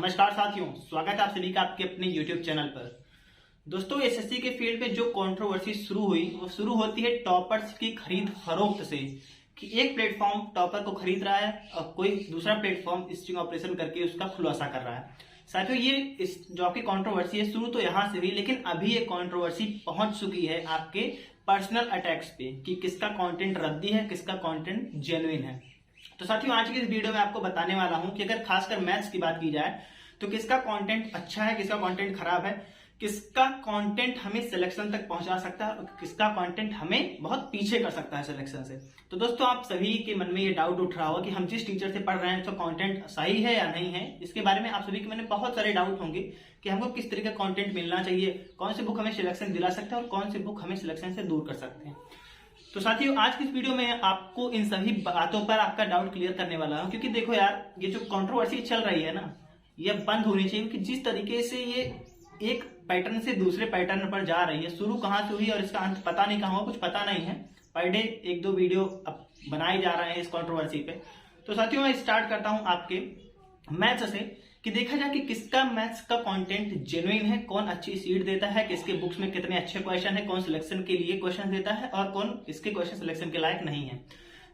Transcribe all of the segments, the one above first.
नमस्कार साथियों, स्वागत है आप सभी का आपके अपने YouTube चैनल पर। दोस्तों, एसएससी के फील्ड में जो कंट्रोवर्सी शुरू हुई वो शुरू होती है टॉपर्स की खरीद फरोख्त से कि एक प्लेटफॉर्म टॉपर को खरीद रहा है और कोई दूसरा प्लेटफॉर्म स्टिंग ऑपरेशन करके उसका खुलासा कर रहा है। साथियों, ये इस जो आपकी कंट्रोवर्सी है शुरू तो यहां से हुई, लेकिन अभी ये कंट्रोवर्सी पहुंच चुकी है आपके पर्सनल अटैक्स पे कि किसका कंटेंट रद्दी है, किसका कंटेंट जेन्युइन है। तो साथियों, आज की इस वीडियो में आपको बताने वाला हूं कि अगर खासकर मैथ्स की बात की जाए तो किसका कंटेंट अच्छा है, किसका कंटेंट खराब है, किसका कंटेंट हमें सिलेक्शन तक पहुंचा सकता है और किसका कंटेंट हमें बहुत पीछे कर सकता है सिलेक्शन से। तो दोस्तों, आप सभी के मन में ये डाउट उठ रहा होगा कि हम जिस टीचर से पढ़ रहे हैं तो कंटेंट सही है या नहीं है। इसके बारे में आप सभी के मन में बहुत सारे डाउट होंगे कि हमको किस तरह का कंटेंट मिलना चाहिए, कौन सी बुक हमें सिलेक्शन दिला सकता है और कौन सी बुक हमें सिलेक्शन से दूर कर सकते हैं। तो साथियों, आज की इस वीडियो में आपको इन सभी बातों पर आपका डाउट क्लियर करने वाला हूं, क्योंकि देखो यार, ये जो कंट्रोवर्सी चल रही है ना, ये बंद होनी चाहिए। कि जिस तरीके से ये एक पैटर्न से दूसरे पैटर्न पर जा रही है, शुरू कहां से हुई और इसका अंत पता नहीं कहां हुआ, कुछ पता नहीं है। पर डे एक दो वीडियो अब बनाए जा रहे हैं इस कंट्रोवर्सी पे। तो साथियों, मैं स्टार्ट करता हूं आपके मैथ्स से कि देखा जाए कि किसका मैथ्स का कंटेंट जेन्युइन है, कौन अच्छी सीट देता है, किसके बुक्स में कितने अच्छे क्वेश्चन है, कौन सिलेक्शन के लिए क्वेश्चन देता है और कौन इसके क्वेश्चन सिलेक्शन के लायक नहीं है।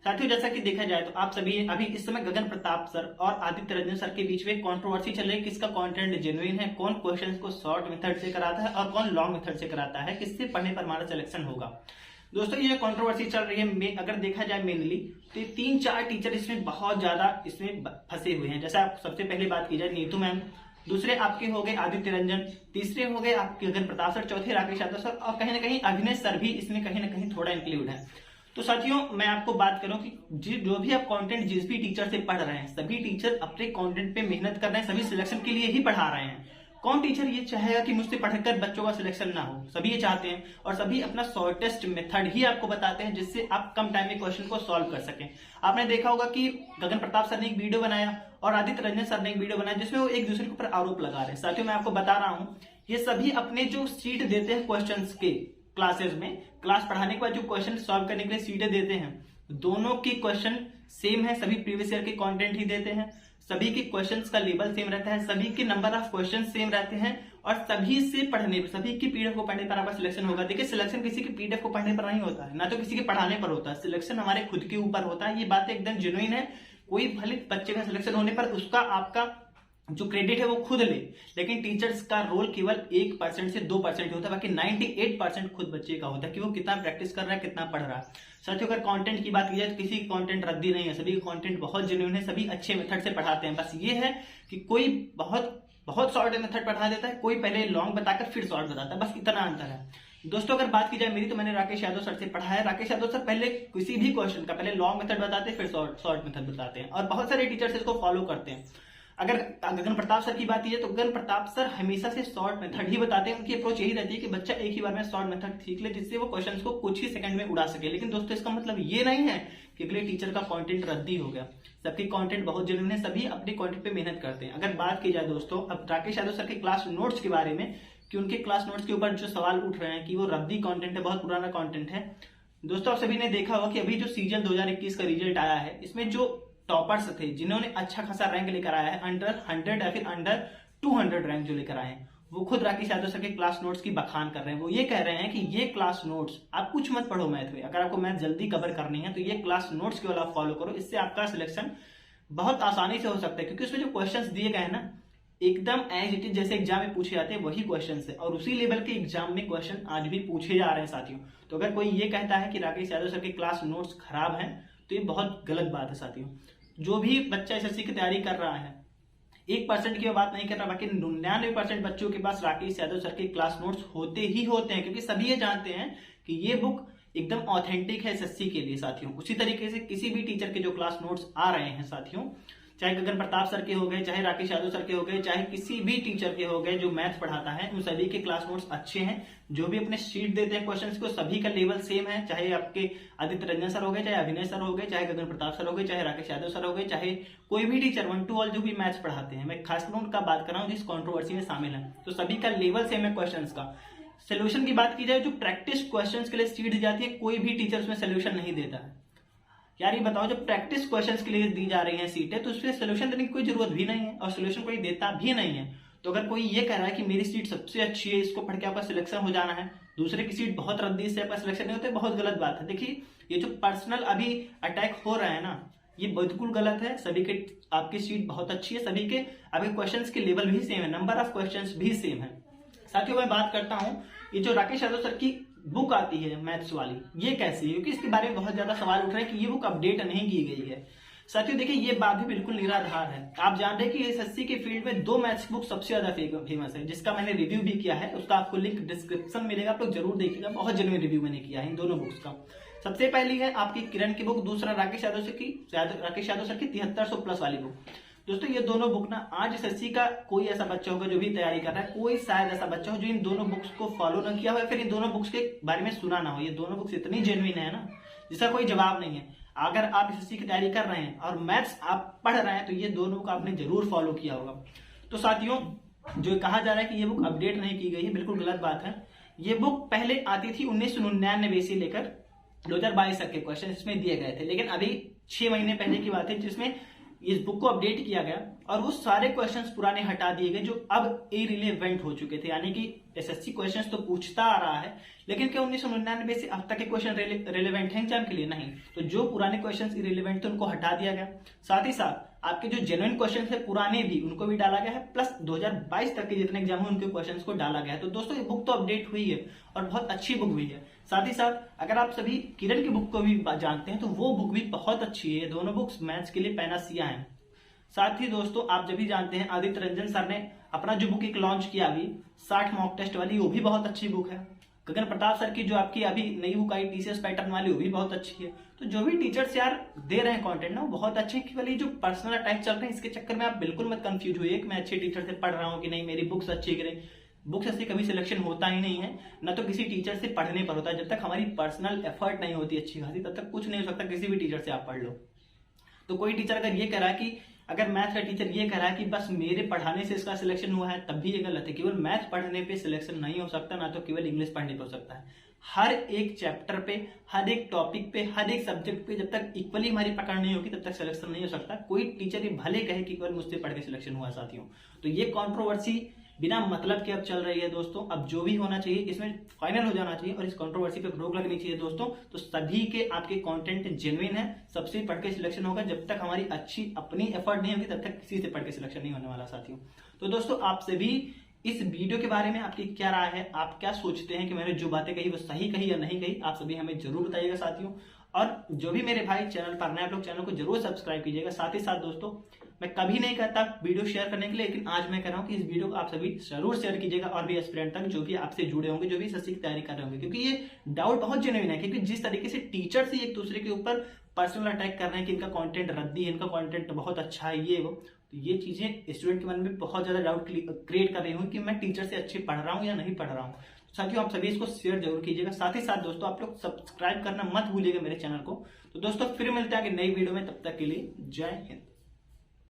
साथियों, जैसा कि देखा जाए तो आप सभी अभी इस समय गगन प्रताप सर और आदित्य रंजन सर के बीच में कंट्रोवर्सी चल रही है, किसका कंटेंट जेन्युइन है, कौन क्वेश्चंस को शॉर्ट मेथड से कराता है और कौन लॉन्ग मेथड से कराता है, किससे पढ़ने पर हमारा सिलेक्शन होगा। दोस्तों, ये कंट्रोवर्सी चल रही है, अगर देखा जाए मेनली तो ये 3-4 टीचर इसमें बहुत ज्यादा इसमें फंसे हुए हैं। जैसे आप सबसे पहले बात की जाए नीतू मैम, दूसरे आपके हो गए आदित्य रंजन, तीसरे हो गए आपके गगन प्रताप सर, चौथे राकेश यादव सर और कहीं ना कहीं अभिनय सर भी इसमें कहीं ना कहीं थोड़ा इंक्लूड है। तो साथियों, मैं आपको बात करूं कि जो भी आप कंटेंट जिस भी टीचर से पढ़ रहे हैं, सभी टीचर अपने कंटेंट पे मेहनत कर रहे हैं, सभी सिलेक्शन के लिए ही पढ़ा रहे हैं। कौन टीचर ये चाहेगा कि मुझसे पढ़कर बच्चों का सिलेक्शन ना हो? सभी ये चाहते हैं और सभी अपना शॉर्टेस्ट मेथड ही आपको बताते हैं जिससे आप कम टाइम में क्वेश्चन को सॉल्व कर सकें। आपने देखा होगा कि गगन प्रताप सर ने एक वीडियो बनाया और आदित्य रंजन सर ने एक वीडियो बनाया जिसमें वो एक दूसरे के ऊपर आरोप लगा रहे हैं। साथियों, मैं आपको बता रहा हूं, ये सभी अपने जो सीट देते हैं क्वेश्चन के क्लासेस में, क्लास पढ़ाने के बाद जो क्वेश्चन सॉल्व करने के लिए सीटें देते हैं, दोनों की क्वेश्चन सेम है, सभी प्रीवियस ईयर के कंटेंट ही देते हैं, सभी के क्वेश्चंस का लेवल सेम रहता है, सभी के नंबर ऑफ क्वेश्चन सेम रहते हैं और सभी से पढ़ने पर, सभी की पीडीएफ को पढ़ने पर आपका सिलेक्शन होगा। देखिए, सिलेक्शन किसी की पीडीएफ को पढ़ने पर नहीं होता है, ना तो किसी के पढ़ाने पर होता है, सिलेक्शन हमारे खुद के ऊपर होता है। ये बात एकदम जेन्युइन है। कोई भले बच्चे का सिलेक्शन होने पर उसका आपका जो क्रेडिट है वो खुद ले, लेकिन टीचर्स का रोल केवल 1% से 2% होता है, बाकी 98% खुद बच्चे का होता है कि वो कितना प्रैक्टिस कर रहा है, कितना पढ़ रहा है। साथियों, अगर कंटेंट की बात की जाए तो किसी का कंटेंट रद्दी नहीं है, सभी का कंटेंट बहुत जेन्युइन है, सभी अच्छे मेथड से पढ़ाते हैं। बस ये है कि कोई बहुत शॉर्ट मेथड पढ़ा देता है, कोई पहले लॉन्ग बताकर फिर शॉर्ट बताता है, बस इतना अंतर है। दोस्तों, अगर बात की जाए मेरी, तो मैंने राकेश यादव सर से पढ़ा है। राकेश यादव सर पहले किसी भी क्वेश्चन का पहले लॉन्ग मेथड बताते हैं, फिर शॉर्ट मेथड बताते हैं और बहुत सारे टीचर्स इसको फॉलो करते हैं। अगर गगन प्रताप सर की बात की जाए तो गगन प्रताप सर हमेशा से शॉर्ट मेथड ही बताते हैं। उनकी अप्रोच यही रहती है कि बच्चा एक ही बार में शॉर्ट मेथड सीख ले जिससे वो क्वेश्चंस को कुछ ही सेकंड में उड़ा सके। लेकिन दोस्तों, इसका मतलब ये नहीं है कि अगले टीचर का कंटेंट रद्दी हो गया। सबकी कंटेंट बहुत जेन्युइन है, सभी अपने कंटेंट पे मेहनत करते हैं। अगर बात की जाए दोस्तों अब राकेश यादव सर के क्लास नोट्स के बारे में, कि उनके क्लास नोट्स के ऊपर जो सवाल उठ रहे हैं कि वो रद्दी कंटेंट है, बहुत पुराना कंटेंट है। दोस्तों, आप सभी ने देखा होगा कि अभी जो सीजन 2021 का रिजल्ट आया है, इसमें जो टॉपर्स थे जिन्होंने अच्छा खासा रैंक लेकर आया है, अंडर 100 या फिर अंडर 200 रैंक जो लेकर आए हैं, वो खुद राकेश यादव सर के क्लास नोट्स की बखान कर रहे हैं। वो ये कह रहे हैं कि ये क्लास नोट्स आप कुछ मत पढ़ो मैथ में, अगर आपको मैथ जल्दी कवर करनी है तो ये क्लास नोट्स केवल आप फॉलो करो, इससे आपका सिलेक्शन बहुत आसानी से हो सकता है। क्योंकि उसमें जो क्वेश्चंस दिए गए हैं ना, एकदम एज इट इज जैसे एग्जाम में पूछे जाते हैं वही क्वेश्चन है और उसी लेवल के एग्जाम में क्वेश्चन आज भी पूछे जा रहे हैं साथियों। तो अगर कोई ये कहता है कि राकेश यादव सर के क्लास नोट्स खराब हैं तो ये बहुत गलत बात है साथियों। जो भी बच्चा एसएससी की तैयारी कर रहा है, 1% की बात नहीं कर रहा, बाकी 99% बच्चों के पास राकेश यादव सर के क्लास नोट्स होते ही होते हैं, क्योंकि सभी ये जानते हैं कि ये बुक एकदम ऑथेंटिक है एसएससी के लिए साथियों। उसी तरीके से किसी भी टीचर के जो क्लास नोट्स आ रहे हैं साथियों, चाहे गगन प्रताप सर के हो गए, चाहे राकेश यादव सर के हो गए, चाहे किसी भी टीचर के हो गए जो मैथ्स पढ़ाता है, उन सभी के क्लास नोट्स अच्छे हैं। जो भी अपने शीट देते हैं क्वेश्चंस को, सभी का लेवल सेम है, चाहे आपके आदित्य रंजन सर हो गए, चाहे अभिनय सर हो गए, चाहे गगन प्रताप सर हो गए, चाहे राकेश यादव सर हो गए, चाहे कोई भी टीचर 1 to all जो भी मैथ्स पढ़ाते हैं। मैं खासकर उनका बात कर रहा हूँ जिस कॉन्ट्रोवर्सी में शामिल है, तो सभी का लेवल सेम है क्वेश्चन का। सोल्यूशन की बात की जाए, जो प्रैक्टिस क्वेश्चन के लिए सीट दी जाती है, कोई भी टीचर उसमें सोल्यूशन नहीं देता है। यार ये बताओ, जब प्रैक्टिस क्वेश्चंस के लिए दी जा रही हैं सीटें, तो उसमें सोल्यूशन देने की कोई जरूरत भी नहीं है और सोल्यूशन कोई देता भी नहीं है। तो अगर कोई ये कह रहा है कि मेरी सीट सबसे अच्छी है, इसको पढ़ के आपका सिलेक्शन हो जाना है, दूसरे की सीट बहुत रद्दी से आपका सिलेक्शन नहीं होता, बहुत गलत बात है। देखिए ये जो पर्सनल अभी अटैक हो रहा है ना, ये बिल्कुल गलत है। सभी के आपकी सीट बहुत अच्छी है, सभी के अभी क्वेश्चंस के लेवल भी सेम है, नंबर ऑफ क्वेश्चंस भी सेम है। साथियों मैं बात करता हूं, ये जो राकेश यादव सर की बुक आती है मैथ्स वाली, ये कैसी है, क्योंकि इसके बारे में बहुत ज्यादा सवाल उठ रहे हैं कि ये बुक अपडेट नहीं की गई है। साथियों देखिए ये बात भी बिल्कुल निराधार है। आप जान रहे हैं कि एसएससी के फील्ड में 2 मैथ्स बुक सबसे ज्यादा फेमस है, जिसका मैंने रिव्यू भी किया है, उसका आपको लिंक डिस्क्रिप्शन मिलेगा, आप लोग जरूर देखिएगा। बहुत जेन्युइन रिव्यू मैंने किया है इन दोनों बुक्स का। सबसे पहली है आपकी किरण की बुक, दूसरा राकेश यादव सर की 7300 प्लस वाली बुक। दोस्तों ये दोनों बुक ना, आज एसएससी का कोई ऐसा बच्चा होगा जो भी तैयारी कर रहा है, कोई शायद ऐसा बच्चा हो जो इन दोनों बुक्स को फॉलो ना किया हो या फिर इन दोनों बुक्स के बारे में सुना ना हो। ये दोनों बुक्स इतनी जेन्युइन है ना, जिसका कोई जवाब नहीं है। अगर आप एसएससी की तैयारी कर रहे हैं और मैथ्स आप पढ़ रहे हैं, तो ये दोनों बुक आपने जरूर फॉलो किया होगा। तो साथियों जो कहा जा रहा है कि ये बुक अपडेट नहीं की गई है, बिल्कुल गलत बात है। ये बुक पहले आती थी 1999 से लेकर 2022 तक के क्वेश्चन इसमें दिए गए थे, लेकिन अभी 6 महीने पहले की बात है जिसमें इस बुक को अपडेट किया गया और वो सारे क्वेश्चंस पुराने हटा दिए गए जो अब इररिलेवेंट हो चुके थे। यानी कि एसएससी क्वेश्चंस तो पूछता आ रहा है, लेकिन क्या 1999 से अब तक के क्वेश्चन रिलेवेंट हैं एग्जाम के लिए? नहीं। तो जो पुराने क्वेश्चंस इररिलेवेंट थे उनको हटा दिया गया। साथ ही साथ आपके जो जेन्युइन क्वेश्चन थे पुराने भी, उनको भी डाला गया है, प्लस 2022 तक के जितने एग्जाम हुए उनके क्वेश्चन को डाला गया है। तो दोस्तों ये बुक तो अपडेट हुई है और बहुत अच्छी बुक हुई है। साथ ही साथ अगर आप सभी किरण की बुक को भी जानते हैं तो वो बुक भी बहुत अच्छी है। दोनों बुक्स मैथ्स के लिए पैनासिया है। साथ ही दोस्तों आप जब भी जानते हैं आदित्य रंजन सर ने अपना जो बुक एक लॉन्च किया अभी 60 मॉक टेस्ट वाली, वो भी बहुत अच्छी बुक है। गगन प्रताप सर की जो आपकी अभी नई बुक आई टीसीएस पैटर्न वाली, वो भी बहुत अच्छी है। तो जो भी टीचर्स यार दे रहे हैं कंटेंट ना, वो बहुत अच्छे हैं। केवल ये जो पर्सनल अटैक चल रहे हैं इसके चक्कर में आप बिल्कुल मत कंफ्यूज हुए कि मैं अच्छे टीचर से पढ़ रहा हूँ कि नहीं, मेरी बुक्स अच्छी करें। बुक्स से कभी सिलेक्शन होता ही नहीं है, ना तो किसी टीचर से पढ़ने पर होता है। जब तक हमारी पर्सनल एफर्ट नहीं होती अच्छी खासी, तब तक कुछ नहीं हो सकता। किसी भी टीचर से आप पढ़ लो। तो कोई टीचर अगर ये कह रहा है कि अगर मैथ का टीचर ये कह रहा है कि बस मेरे पढ़ाने से इसका सिलेक्शन हुआ है, तब भी ये गलत है। केवल मैथ पढ़ने पे सिलेक्शन नहीं हो सकता, ना तो केवल इंग्लिश पढ़ने पे हो सकता है। हर एक चैप्टर पे, हर एक टॉपिक पे, हर एक सब्जेक्ट पे जब तक इक्वली हमारी पकड़ नहीं होगी, तब तक सिलेक्शन नहीं हो सकता। कोई टीचर ये भले कहे कि केवल मुझसे पढ़ के सिलेक्शन हुआ। साथियों तो ये कंट्रोवर्सी बिना मतलब के अब चल रही है दोस्तों। अब जो भी होना चाहिए इसमें फाइनल हो जाना चाहिए और इस कंट्रोवर्सी पे रोक लगनी चाहिए दोस्तों। तो सभी के आपके कंटेंट जेन्युइन है, सबसे पढ़ के सिलेक्शन होगा। जब तक हमारी अच्छी अपनी एफर्ट नहीं होगी, तब तक किसी से पढ़ के सिलेक्शन नहीं होने वाला साथियों। तो दोस्तों आपसे भी इस वीडियो के बारे में आपकी क्या राय है, आप क्या सोचते हैं कि मैंने जो बातें कही वो सही कही या नहीं कही, आप सभी हमें जरूर बताइएगा साथियों। और जो भी मेरे भाई चैनल पर नए, आप लोग चैनल को जरूर सब्सक्राइब कीजिएगा। साथ ही साथ दोस्तों मैं कभी नहीं कहता वीडियो शेयर करने के लिए, लेकिन आज मैं कह रहा हूं कि इस वीडियो को आप सभी जरूर शेयर कीजिएगा और भी एस्पिरेंट तक जो भी आपसे जुड़े होंगे, जो भी एसएससी की तैयारी कर रहे होंगे। क्योंकि ये डाउट बहुत जेन्युइन है, क्योंकि जिस तरीके से टीचर से एक दूसरे के ऊपर पर्सनल अटैक कर रहे हैं कि इनका कंटेंट रद्दी है, इनका कंटेंट बहुत अच्छा है, ये वो, तो ये चीजें स्टूडेंट के मन में बहुत ज्यादा डाउट क्रिएट कर रही हूँ कि मैं टीचर से अच्छे पढ़ रहा हूँ या नहीं पढ़ रहा हूँ। साथियों आप सभी इसको शेयर जरूर कीजिएगा। साथ ही साथ दोस्तों आप लोग सब्सक्राइब करना मत भूलिएगा मेरे चैनल को। तो दोस्तों फिर मिलते हैं आगे नई वीडियो में, तब तक के लिए जय हिंद।